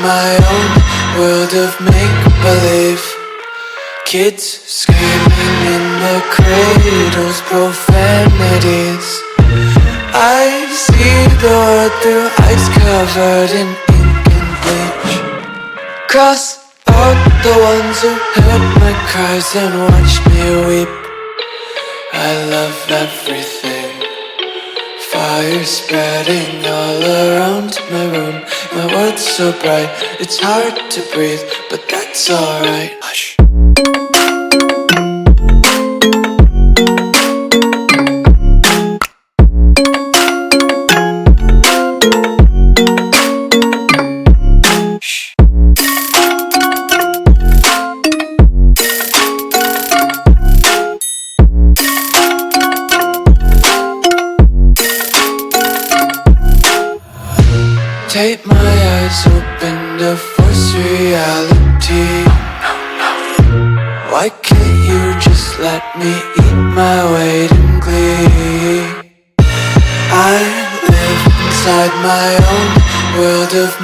my own world of make-believe. Kids screaming in the cradles, profanities. I see the world through ice covered in ink and bleach. Cross out the ones who heard my cries and watched me weep. I love everything. Fire spreading all around my room. My world's so bright, it's hard to breathe, but that's alright. Hush. Take my eyes open to force reality. Why can't you just let me eat my weight in glee? I live inside my own world of